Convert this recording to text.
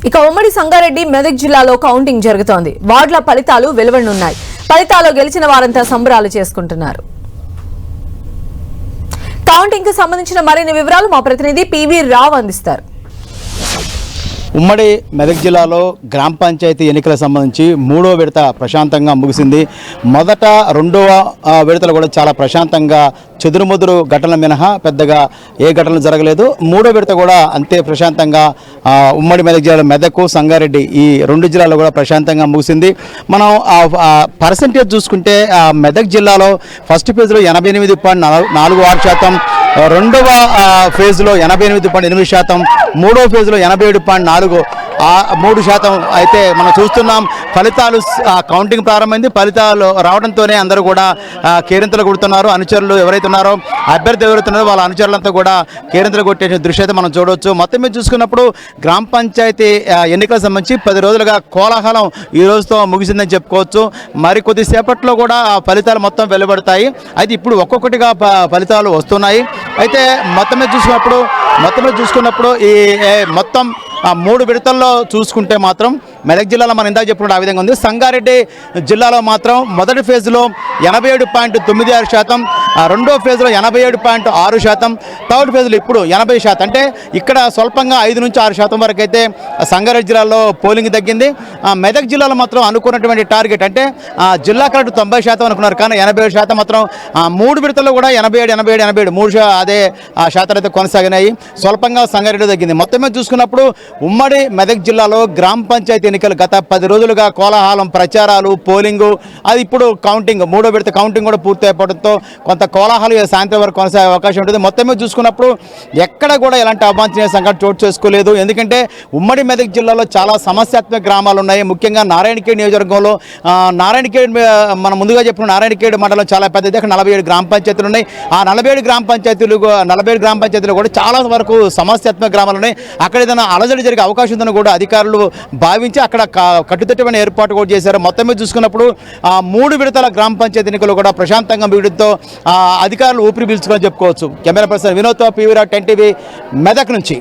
ఇక ఉమ్మడి సంగారెడ్డి మెదక్ జిల్లాలో కౌంటింగ్ జరుగుతోంది. వార్డుల ఫలితాలు వెలువడనున్నాయి. ఫలితాల్లో గెలిచిన వారంతా సంబరాలు చేసుకుంటున్నారు. కౌంటింగ్ కు సంబంధించిన మరిన్ని వివరాలు మా ప్రతినిధి పివి రావు అందిస్తారు. ఉమ్మడి మెదక్ జిల్లాలో గ్రామ పంచాయతీ ఎన్నికలకు సంబంధించి మూడో విడత ప్రశాంతంగా ముగిసింది. మొదట రెండవ విడతలు కూడా చాలా ప్రశాంతంగా చెదురుముదురు ఘటనలు మినహా పెద్దగా ఏ ఘటనలు జరగలేదు. మూడో విడత కూడా అంతే ప్రశాంతంగా ఉమ్మడి మెదక్ జిల్లాలో మెదక్, సంగారెడ్డి ఈ రెండు జిల్లాల్లో కూడా ప్రశాంతంగా ముగిసింది. మనం పర్సంటేజ్ చూసుకుంటే మెదక్ జిల్లాలో ఫస్ట్ ఫేజ్లో 88.46%, రెండవ ఫేజ్లో 88.8%, మూడో ఫేజ్లో 87.43% అయితే మనం చూస్తున్నాం. ఫలితాలు కౌంటింగ్ ప్రారంభమైంది. ఫలితాలు రావడంతోనే అందరూ కూడా కేరింతలు కొడుతున్నారు. అనుచరులు ఎవరైతే ఉన్నారో, అభ్యర్థి ఎవరైతే ఉన్నారో వాళ్ళ అనుచరులంతా కూడా కేరింతలు కొట్టే దృశ్యం అయితే మనం చూడవచ్చు. మొత్తం మీద చూసుకున్నప్పుడు గ్రామ పంచాయతీ ఎన్నికలకు సంబంధించి 10 రోజులుగా కోలాహలం ఈ రోజుతో ముగిసిందని చెప్పుకోవచ్చు. మరి కొద్దిసేపట్లో కూడా ఫలితాలు మొత్తం వెలువడతాయి. అయితే ఇప్పుడు ఒక్కొక్కటిగా ఫలితాలు వస్తున్నాయి. అయితే మొత్తం మీద చూసుకున్నప్పుడు ఈ మొత్తం 3 విడతల్లో చూసుకుంటే మాత్రం మెదక్ జిల్లాలో మనం ఇందాక చెప్పినట్టు ఆ విధంగా ఉంది. సంగారెడ్డి జిల్లాలో మాత్రం మొదటి ఫేజ్లో 87.96%, రెండో ఫేజ్లో 87.6%, థర్డ్ ఫేజ్లో ఇప్పుడు 80%. అంటే ఇక్కడ స్వల్పంగా 5 నుంచి 6% వరకు అయితే సంగారెడ్డి జిల్లాలో పోలింగ్ తగ్గింది. మెదక్ జిల్లాలో మాత్రం అనుకున్నటువంటి టార్గెట్ అంటే జిల్లా కరెక్ట్ 90% అనుకున్నారు, కానీ 87% మాత్రం 3 విడతల్లో కూడా 87 అదే శాతాలు అయితే కొనసాగినాయి. స్వల్పంగా సంగారెడ్డి తగ్గింది. మొత్తం మీద చూసుకున్నప్పుడు ఉమ్మడి మెదక్ జిల్లాలో గ్రామ పంచాయతీ ఎన్నికలు గత 10 రోజులుగా కోలాహలం, ప్రచారాలు, పోలింగు, అది ఇప్పుడు కౌంటింగ్, మూడో విడత కౌంటింగ్ కూడా పూర్తి అయిపోవడంతో కొంత కోలాహలం సాయంత్రం వరకు కొనసాగే అవకాశం ఉంటుంది. మొత్తం మీద చూసుకున్నప్పుడు ఎక్కడ కూడా ఎలాంటి అవాంఛనీయ సంఘటన చోటు చేసుకోలేదు. ఎందుకంటే ఉమ్మడి మెదక్ జిల్లాలో చాలా సమస్యాత్మక గ్రామాలు ఉన్నాయి. ముఖ్యంగా నారాయణఖేడ్ నియోజకవర్గంలో నారాయణఖేడ్ మనం ముందుగా చెప్పిన నారాయణఖేడ్ మండలం చాలా పెద్దది. అక్కడ 47 గ్రామ పంచాయతీలు ఉన్నాయి. ఆ 47 గ్రామ పంచాయతీలు కూడా చాలా వరకు సమస్యాత్మక గ్రామాలు ఉన్నాయి. అక్కడ ఏదైనా అలజడి జరిగే అవకాశం ఉందని కూడా అధికారులు భావించి అక్కడ కట్టుదిట్టమైన ఏర్పాటు కూడా చేశారు. మొత్తం మీద చూసుకున్నప్పుడు 3 విడతల గ్రామ పంచాయతీ ఎన్నికలు కూడా ప్రశాంతంగా వీడితో అధికారులు ఊపిరి పీల్చుకొని చెప్పుకోవచ్చు. కెమెరా పర్సన్ వినోద్తో పివి రావు, 10 టీవీ మెదక్ నుంచి.